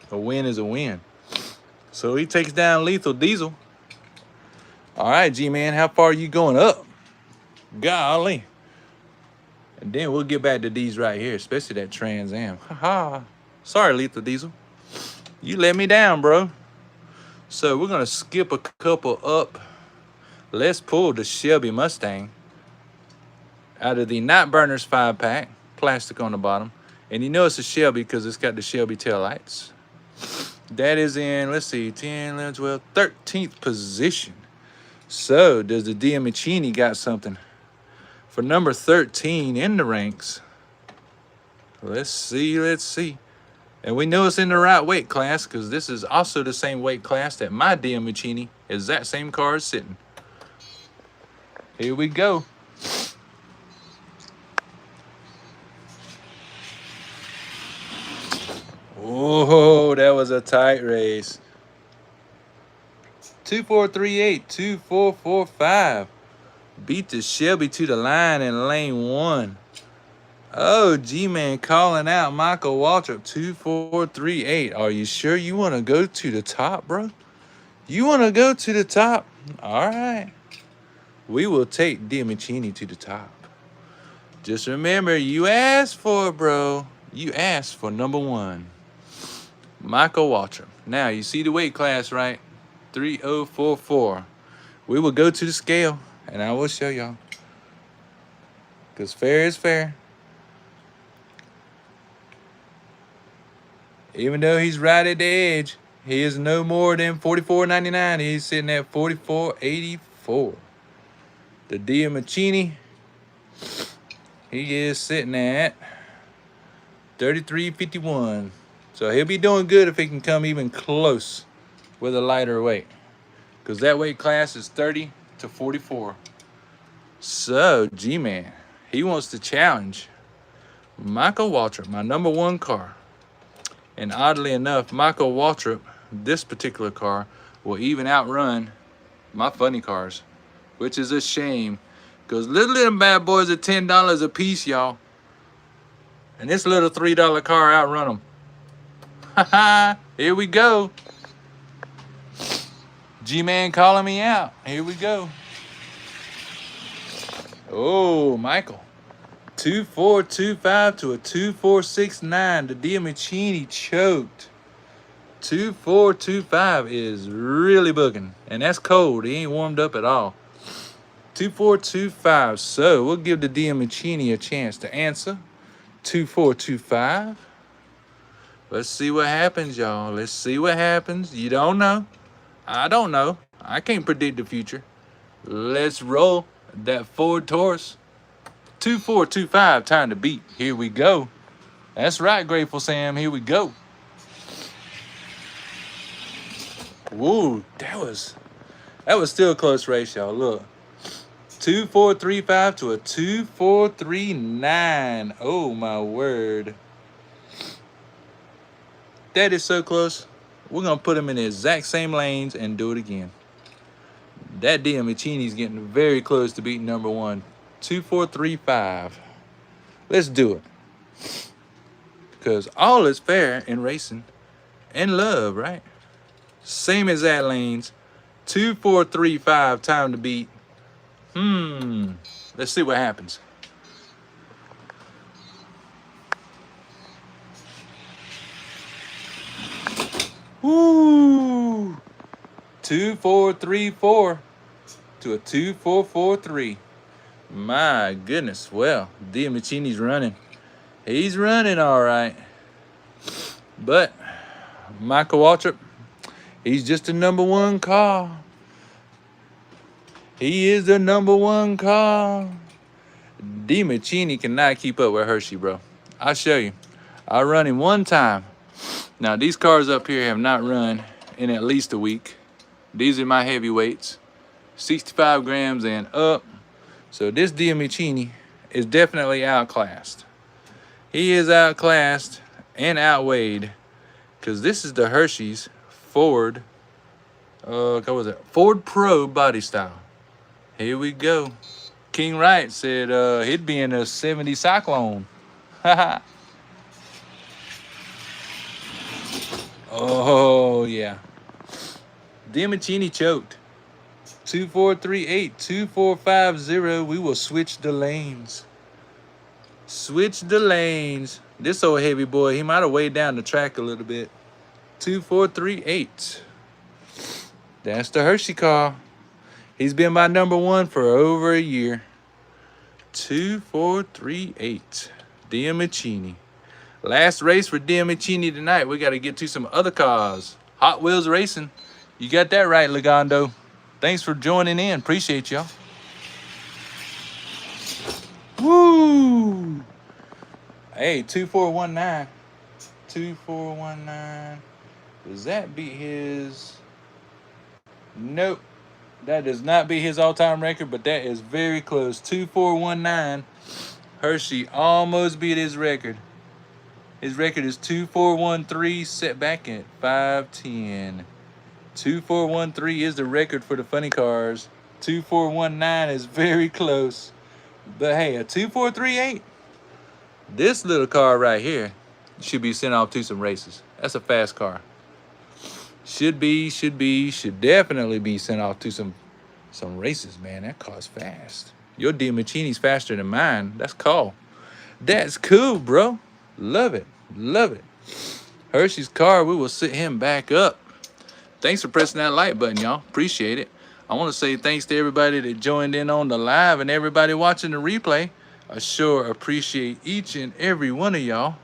a win is a win. So he takes down Lethal Diesel. All right, G-Man, how far are you going up? Golly. And then we'll get back to these right here, especially that Trans Am. Haha. Sorry, Lethal Diesel. You let me down, bro. So we're gonna skip a couple up. Let's pull the Chevy Mustang out of the Not Burners 5-pack, plastic on the bottom. And you know it's a Shelby because it's got the Shelby taillights. That is in, let's see, 10, 11, 12, 13th position. So does the Diamachini got something for number 13 in the ranks? Let's see. And we know it's in the right weight class because this is also the same weight class that my Diamachini is. That same car is sitting. Here we go. Oh, that was a tight race. 2438, 2445. Beat the Shelby to the line in lane 1. Oh, G-Man calling out Michael Waltrip, 2438. Are you sure you want to go to the top, bro? You want to go to the top? All right. We will take Diamachini to the top. Just remember, you asked for it, bro. You asked for number 1. Michael Waltrip. Now, you see the weight class, right? 3044. We will go to the scale, and I will show y'all. Because fair is fair. Even though he's right at the edge, he is no more than $44.99. He's sitting at $44.84. The Diamachini, he is sitting at $33.51. So he'll be doing good if he can come even close with a lighter weight, because that weight class is 30 to 44. So G-Man, he wants to challenge Michael Waltrip, my number 1 car. And oddly enough, Michael Waltrip, this particular car, will even outrun my funny cars, which is a shame, because little bad boys are $10 a piece, y'all. And this little $3 car outrun them. Haha, here we go. G-Man calling me out. Here we go. Oh, Michael. 2425 to a 2469. The Diamachini choked. 2425 is really booking. And that's cold. He ain't warmed up at all. 2425. So we'll give the Diamachini a chance to answer. 2425. Let's see what happens, y'all. Let's see what happens. You don't know. I don't know. I can't predict the future. Let's roll that Ford Taurus. 2425, time to beat. Here we go. That's right, Grateful Sam. Here we go. Whoa, that was still a close race, y'all. Look. 2435 to a 2439. Oh, my word. That is so close. We're going to put them in the exact same lanes and do it again. That Diamachini's getting very close to beating number 1. 2435. Let's do it. Because all is fair in racing and love, right? Same exact lanes. 2435, time to beat. Let's see what happens. Woo! 2434 to a 2443. My goodness. Well, Diamachini's running. He's running all right. But Michael Waltrip, he's just the number 1 car. He is the number 1 car. Diamachini cannot keep up with Hershey, bro. I'll show you. I run him one time. Now, these cars up here have not run in at least a week. These are my heavyweights. 65 grams and up. So this Diamachini is definitely outclassed. He is outclassed and outweighed, because this is the Hershey's Ford, what was it? Ford Pro body style. Here we go. King Wright said he'd be in a 70 Cyclone. Oh, yeah. Diamachini choked. 2438, 2450. We will switch the lanes. Switch the lanes. This old heavy boy, he might have weighed down the track a little bit. 2438. That's the Hershey car. He's been my number one for over a year. 2438. Diamachini. Last race for Diamachini tonight. We got to get to some other cars. Hot Wheels Racing. You got that right, Legondo. Thanks for joining in. Appreciate y'all. Woo! Hey, 2419. 2419. Does that beat his? Nope. That does not beat his all-time record, but that is very close. 2419. Hershey almost beat his record. His record is 2413, set back at 510. 2413 is the record for the funny cars. 2419 is very close. But hey, a 2438, this little car right here should be sent off to some races. That's a fast car. Should definitely be sent off to some races, man. That car's fast. Your Diamachini's faster than mine. That's cool. That's cool, bro. Love it. Love it. Hershey's car, we will sit him back up. Thanks for pressing that like button, y'all. Appreciate it. I want to say thanks to everybody that joined in on the live and everybody watching the replay. I sure appreciate each and every one of y'all.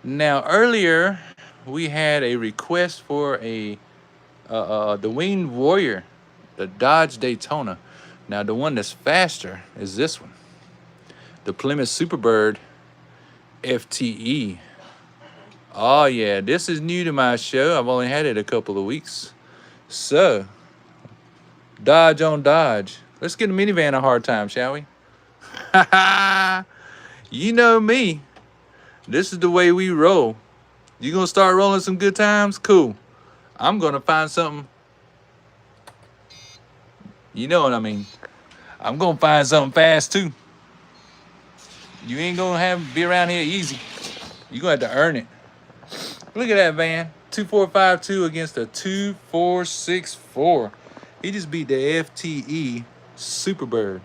Now, earlier, we had a request for the Winged Warrior, the Dodge Daytona. Now, the one that's faster is this one. The Plymouth Superbird FTE. Oh yeah, this is new to my show. I've only had it a couple of weeks. So, Dodge on Dodge. Let's give the minivan a hard time, shall we? You know me. This is the way we roll. You gonna start rolling some good times? Cool. I'm gonna find something. You know what I mean. I'm gonna find something fast too. You ain't gonna be around here easy. You're gonna have to earn it. Look at that van. 2452 against a 2464. He just beat the FTE Superbird.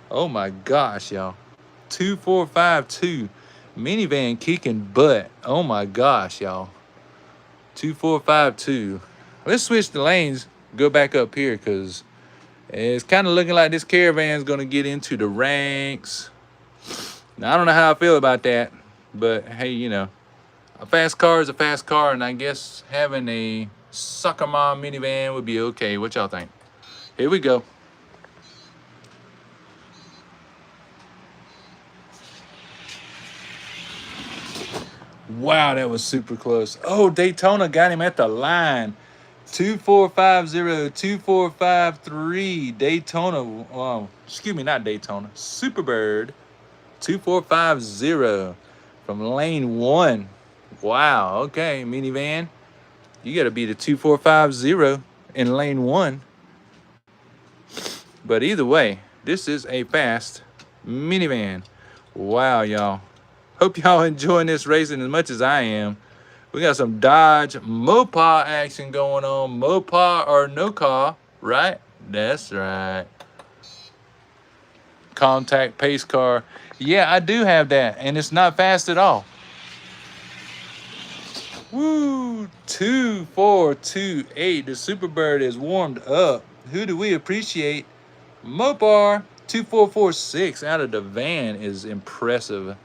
Oh my gosh, y'all. 2452. Minivan kicking butt. Oh my gosh, y'all. 2452. Let's switch the lanes. Go back up here because it's kind of looking like this Caravan's going to get into the ranks. Now, I don't know how I feel about that, but hey, you know, a fast car is a fast car, and I guess having a soccer mom minivan would be okay. What y'all think? Here we go. Wow, that was super close. Oh, Daytona got him at the line. 2450, 2453. Daytona, oh, excuse me, not Daytona. Superbird, 2450 from lane 1. Wow, okay, minivan. You got to beat a 2450 in lane 1. But either way, this is a fast minivan. Wow, y'all. Hope y'all enjoying this racing as much as I am. We got some Dodge Mopar action going on. Mopar or no car, right? That's right. Contact pace car. Yeah, I do have that, and it's not fast at all. Woo! 2428. The Superbird is warmed up. Who do we appreciate? Mopar. 2446 out of the van is impressive.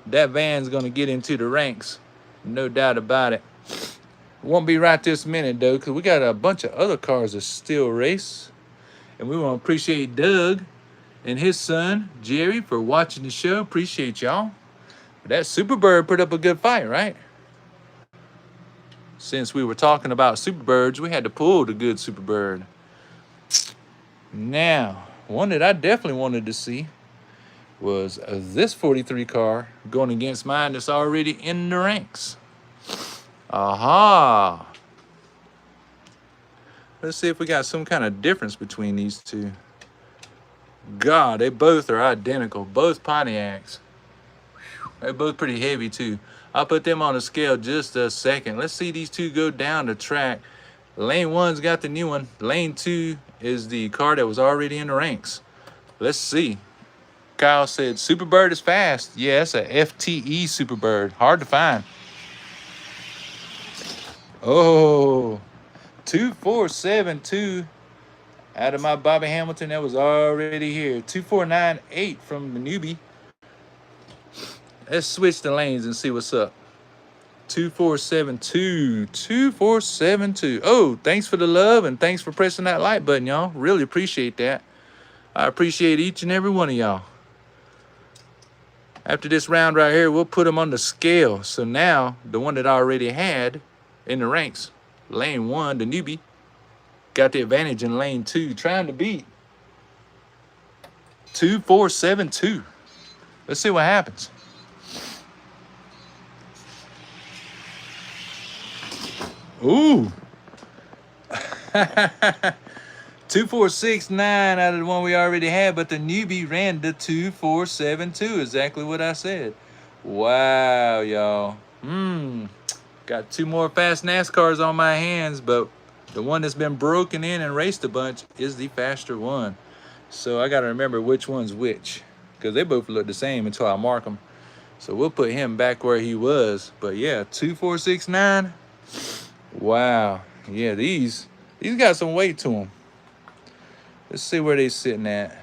That van's going to get into the ranks. No doubt about it. Won't be right this minute, though, because we got a bunch of other cars that still race. And we want to appreciate Doug and his son, Jerry, for watching the show. Appreciate y'all. That Superbird put up a good fight, right? Since we were talking about Superbirds, we had to pull the good Superbird. Now, one that I definitely wanted to see was this 43 car going against mine that's already in the ranks. Aha! Let's see if we got some kind of difference between these two. God, they both are identical. Both Pontiacs. They're both pretty heavy too. I'll put them on a scale just a second. Let's see these two go down the track. Lane 1's got the new one. Lane 2 is the car that was already in the ranks. Let's see. Kyle said, Superbird is fast. Yeah, it's a FTE Superbird. Hard to find. Oh, 2472 out of my Bobby Hamilton. That was already here. 2498 from the newbie. Let's switch the lanes and see what's up. 2472. 2472. Oh, thanks for the love and thanks for pressing that like button, y'all. Really appreciate that. I appreciate each and every one of y'all. After this round right here, we'll put them on the scale. So now, the one that I already had in the ranks, lane 1, the newbie, got the advantage in lane 2, trying to beat 2472. Let's see what happens. Ooh. 2469 out of the one we already had, but the newbie ran the 2472. Exactly what I said. Wow, y'all. Got 2 more fast NASCARs on my hands, but the one that's been broken in and raced a bunch is the faster one. So I got to remember which one's which, because they both look the same until I mark them. So we'll put him back where he was. But yeah, 2469. Wow. Yeah, these got some weight to them. Let's see where they sitting at.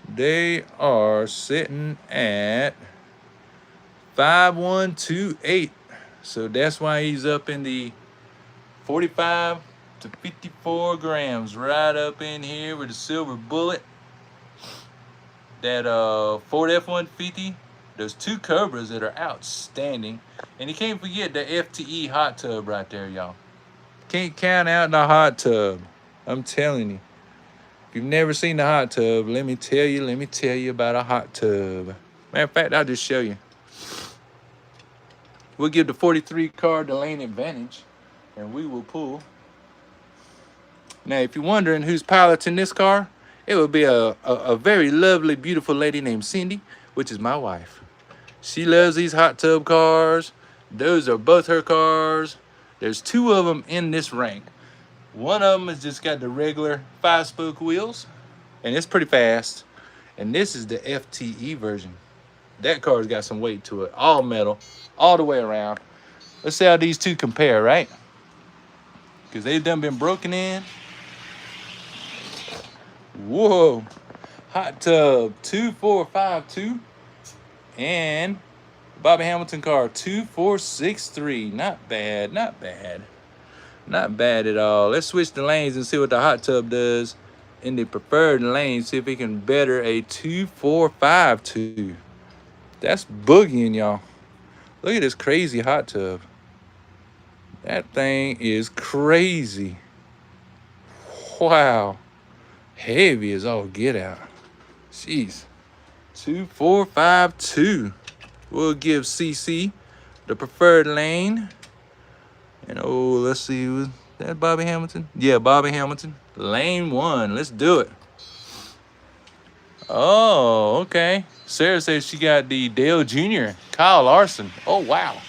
They are sitting at 5128. So that's why he's up in the 45 to 54 grams, right up in here with the silver bullet. That Ford F-150, those 2 Cobras that are outstanding. And you can't forget the FTE hot tub right there, y'all. Can't count out the hot tub. I'm telling you. If you've never seen the hot tub, let me tell you about a hot tub. Matter of fact, I'll just show you. We'll give the 43 car the lane advantage, and we will pull. Now, if you're wondering who's piloting this car, it will be a very lovely, beautiful lady named Cindy, which is my wife. She loves these hot tub cars. Those are both her cars. There's 2 of them in this rank. One of them has just got the regular 5-spoke wheels, and it's pretty fast. And this is the FTE version. That car's got some weight to it. All metal, all the way around. Let's see how these 2 compare, right? Because they've done been broken in. Whoa. Hot tub 2452. And Bobby Hamilton car 2463. Not bad, not bad. Not bad at all. Let's switch the lanes and see what the hot tub does in the preferred lane. See if it can better a 2452. That's boogieing, y'all. Look at this crazy hot tub. That thing is crazy. Wow. Heavy as all get out. Jeez. 2452. We'll give CC the preferred lane. And oh, let's see, was that Bobby Hamilton? Yeah, Bobby Hamilton. Lane 1. Let's do it. Oh, okay. Sarah says she got the Dale Jr. Kyle Larson. Oh, wow.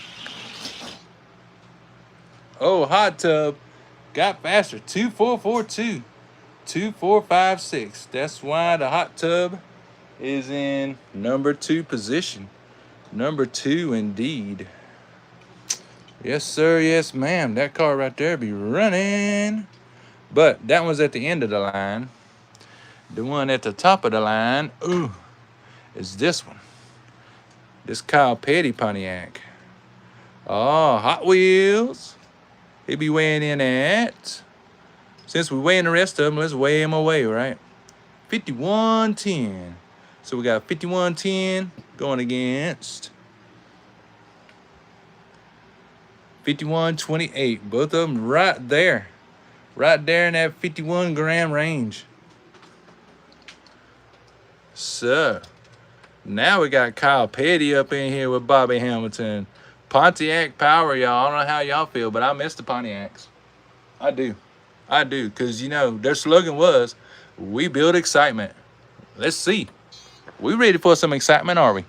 Oh, hot tub got faster. 2442. 2456. That's why the hot tub is in number 2 position. Number 2 indeed. Yes, sir. Yes, ma'am. That car right there be running. But that one's at the end of the line. The one at the top of the line, ooh, is this one. This Kyle Petty Pontiac. Oh, Hot Wheels. He be weighing in at, since we're weighing the rest of them, let's weigh him away, right? 5110. So we got 5110 going against 5128. Both of them right there. Right there in that 51 gram range. So, now we got Kyle Petty up in here with Bobby Hamilton. Pontiac power, y'all. I don't know how y'all feel, but I miss the Pontiacs. I do. I do, because, you know, their slogan was, we build excitement. Let's see. We ready for some excitement, are we?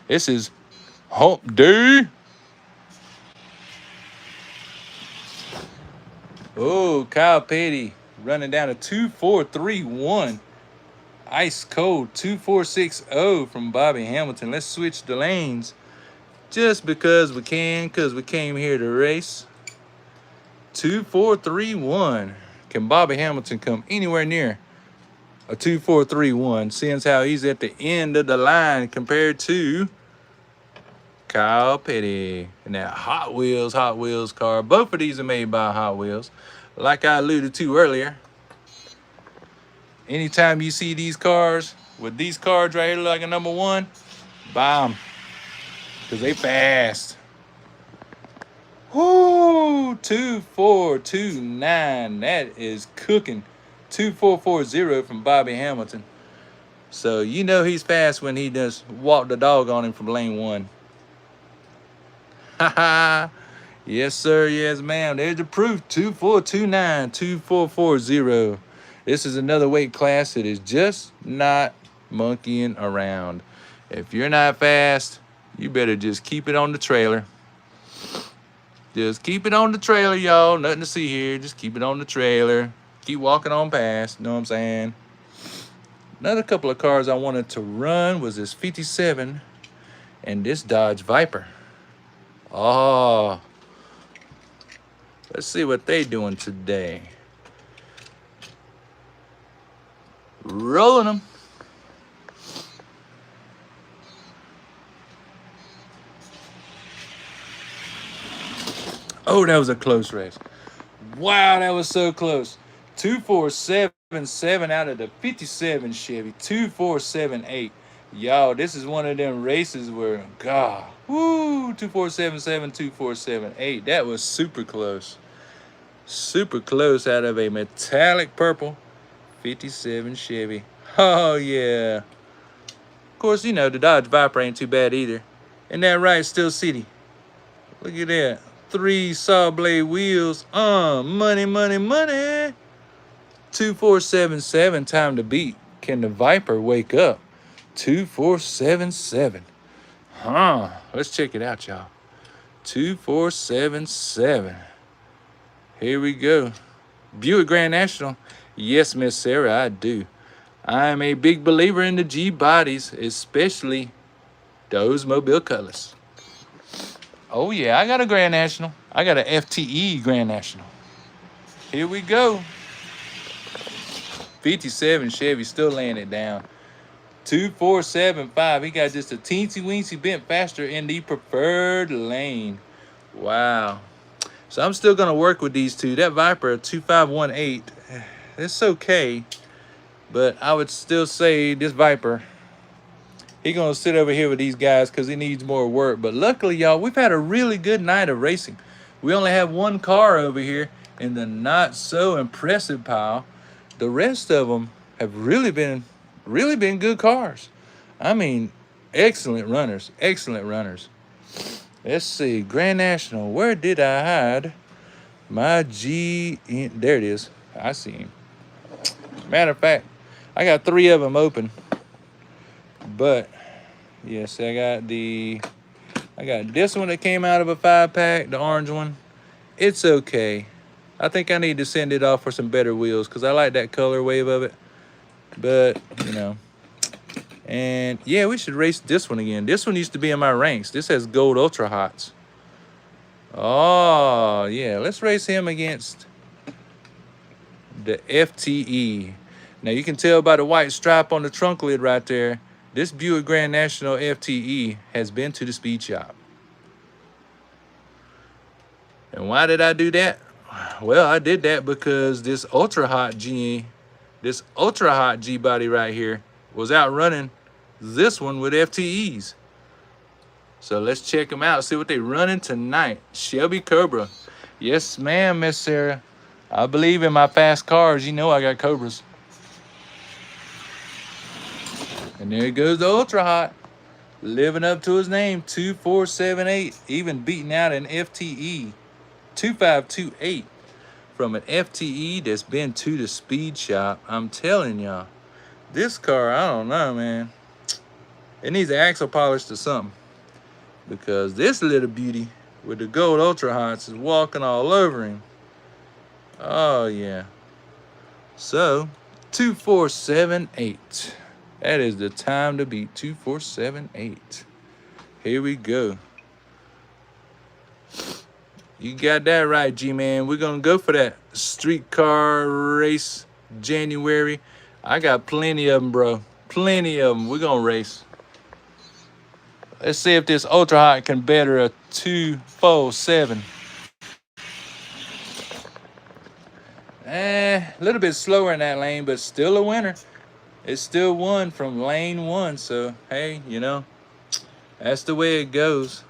This is Hump Day. Oh, Kyle Petty running down to 2431. Ice cold 2460 from Bobby Hamilton. Let's switch the lanes just because we can, because we came here to race. 2431. Can Bobby Hamilton come anywhere near a 2431, seeing how he's at the end of the line compared to Kyle Petty and that Hot Wheels car. Both of these are made by Hot Wheels. Like I alluded to earlier, anytime you see these cars with these cards right here like a number one, buy them because they fast. Whoo, 2429. That is cooking. 2440 from Bobby Hamilton. So you know he's fast when he just walk the dog on him from lane one. Ha. Yes, sir. Yes, ma'am. There's the proof. 2429, 2440. This is another weight class that is just not monkeying around. If you're not fast, you better just keep it on the trailer. Just keep it on the trailer, y'all. Nothing to see here. Just keep it on the trailer. Keep walking on past. You know what I'm saying? Another couple of cars I wanted to run was this 57 and this Dodge Viper. Oh, let's see what they doing today. Rolling them. Oh, that was a close race. Wow, that was so close. 2477 out of the 57 Chevy. 2478. Y'all, this is one of them races where, God, woo, 2477, 2478. That was super close. Super close out of a metallic purple 57 Chevy. Oh, yeah. Of course, you know, the Dodge Viper ain't too bad either. And that right, Still City. Look at that. 3 saw blade wheels. Money, money, money. 2477, time to beat. Can the Viper wake up? 2477. Let's check it out, y'all. 2477. Here we go. Buick Grand National. Yes, Miss Sarah, I do. I'm a big believer in the G bodies, especially those Mobile colors. Oh, yeah, I got a Grand National. I got an FTE Grand National. Here we go. 57 Chevy still laying it down. 2475. He got just a teensy-weensy bent faster in the preferred lane. Wow. So I'm still going to work with these two. That Viper, 2518, it's okay. But I would still say this Viper, he's going to sit over here with these guys because he needs more work. But luckily, y'all, we've had a really good night of racing. We only have one car over here in the not-so-impressive pile. The rest of them have really been good cars. I mean, excellent runners. Excellent runners. Let's see. Grand National. Where did I hide my G? There it is. I see him. Matter of fact, I got 3 of them open. But, yes, I got this one that came out of a 5-pack, the orange one. It's okay. I think I need to send it off for some better wheels because I like that color wave of it. But, you know. And, yeah, we should race this one again. This one used to be in my ranks. This has gold Ultra Hots. Oh, yeah. Let's race him against the FTE. Now, you can tell by the white stripe on the trunk lid right there, this Buick Grand National FTE has been to the speed shop. And why did I do that? Well, I did that because this ultra hot G body right here was outrunning this one with FTEs. So let's check them out, see what they running tonight. Shelby Cobra. Yes, ma'am, Miss Sarah. I believe in my fast cars. You know I got Cobras. And there goes the ultra hot. Living up to his name, 2478. Even beating out an FTE. 2528 from an FTE that's been to the speed shop. I'm telling y'all, this car, I don't know, man. It needs an axle polish or something. Because this little beauty with the gold Ultra Hots is walking all over him. Oh, yeah. So, 2478. That is the time to beat. 2478. Here we go. You got that right, G-Man. We're going to go for that streetcar race January. I got plenty of them, bro. Plenty of them. We're going to race. Let's see if this Ultra Hot can better a 247. A little bit slower in that lane, but still a winner. It's still won from lane 1. So, hey, you know, that's the way it goes.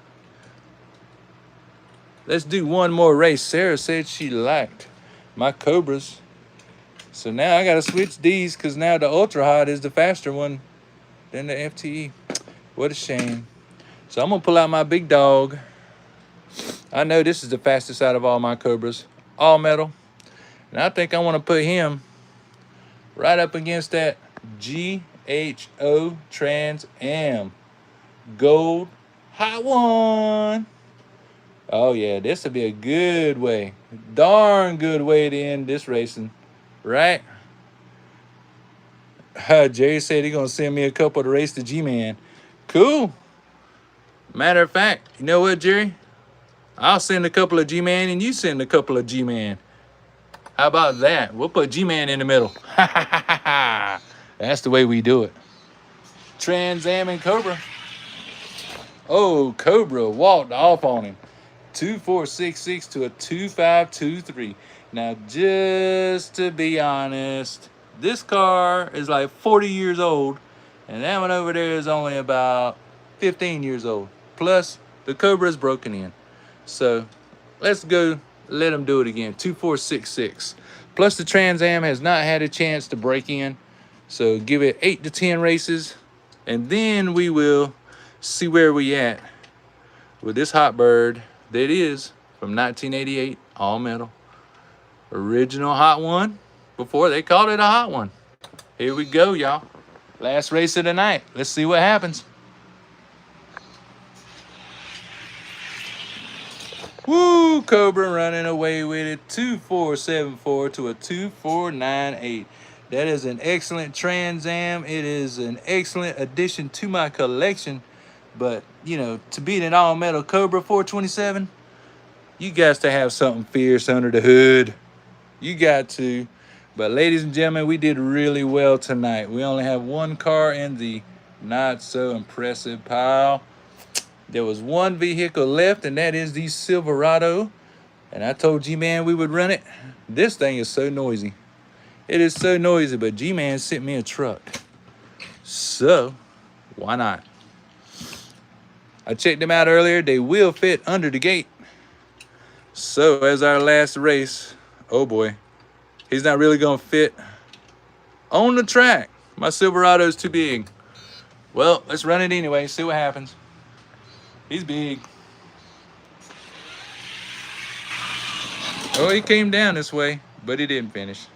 Let's do one more race. Sarah said she liked my Cobras. So now I got to switch these because now the Ultra Hot is the faster one than the FTE. What a shame. So I'm going to pull out my big dog. I know this is the fastest out of all my Cobras. All metal. And I think I want to put him right up against that GHO Trans Am. Gold Hot One. Oh, yeah, this will be a good way. Darn good way to end this racing. Right? Jerry said he's going to send me a couple to race the G-Man. Cool. Matter of fact, you know what, Jerry? I'll send a couple of G-Man and you send a couple of G-Man. How about that? We'll put G-Man in the middle. That's the way we do it. Trans Am and Cobra. Oh, Cobra walked off on him. 2466 to a 2523. Now, just to be honest, this car is like 40 years old, and that one over there is only about 15 years old. Plus, the Cobra is broken in. So, let's go let them do it again. 2466. Plus, the Trans Am has not had a chance to break in. So, give it 8 to 10 races, and then we will see where we at with this hot bird that is from 1988, all metal. Original hot one before they called it a hot one. Here we go, y'all. Last race of the night. Let's see what happens. Woo, Cobra running away with it. 2474 to a 2498. That is an excellent Trans Am. It is an excellent addition to my collection. But, you know, to beat an all-metal Cobra 427, you got to have something fierce under the hood. You got to. But, ladies and gentlemen, we did really well tonight. We only have one car in the not-so-impressive pile. There was one vehicle left, and that is the Silverado. And I told G-Man we would run it. This thing is so noisy. It is so noisy, but G-Man sent me a truck. So, why not? I checked them out earlier. They will fit under the gate. So, as our last race, oh boy, he's not really going to fit on the track. My Silverado is too big. Well, let's run it anyway, see what happens. He's big. Oh, he came down this way, but he didn't finish.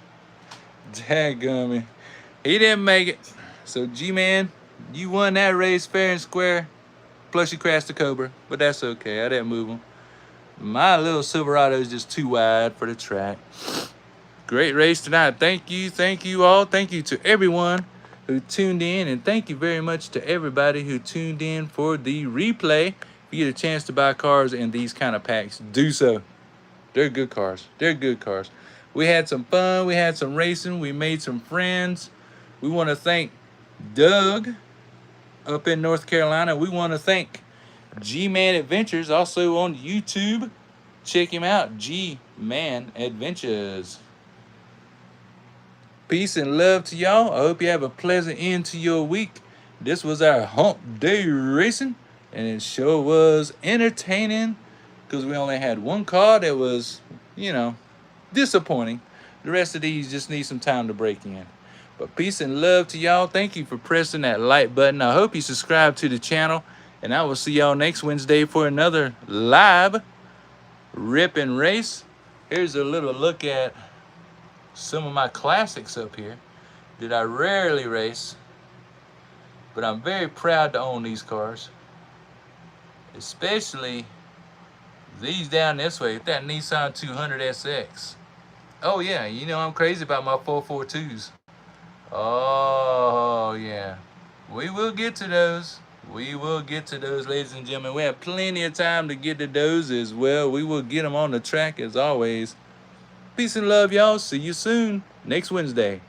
Dadgummit. He didn't make it. So, G-Man, you won that race fair and square. Plus, you crashed the Cobra, but that's okay. I didn't move him. My little Silverado is just too wide for the track. Great race tonight. Thank you all. Thank you to everyone who tuned in, and thank you very much to everybody who tuned in for the replay. If you get a chance to buy cars in these kind of packs, do so. They're good cars. They're good cars. We had some fun. We had some racing. We made some friends. We want to thank Doug up in North Carolina. We want to thank G-Man Adventures, also on YouTube. Check him out, G-Man Adventures. Peace and love to y'all. I hope you have a pleasant end to your week. This was our hump day racing, and it sure was entertaining because we only had one car that was, you know, disappointing. The rest of these just need some time to break in. But peace and love to y'all. Thank you for pressing that like button. I hope you subscribe to the channel. And I will see y'all next Wednesday for another live rip and race. Here's a little look at some of my classics up here that I rarely race. But I'm very proud to own these cars. Especially these down this way. That Nissan 200 SX. Oh yeah, you know I'm crazy about my 442s. Oh, yeah. We will get to those. We will get to those, ladies and gentlemen. We have plenty of time to get to those as well. We will get them on the track as always. Peace and love, y'all. See you soon next Wednesday.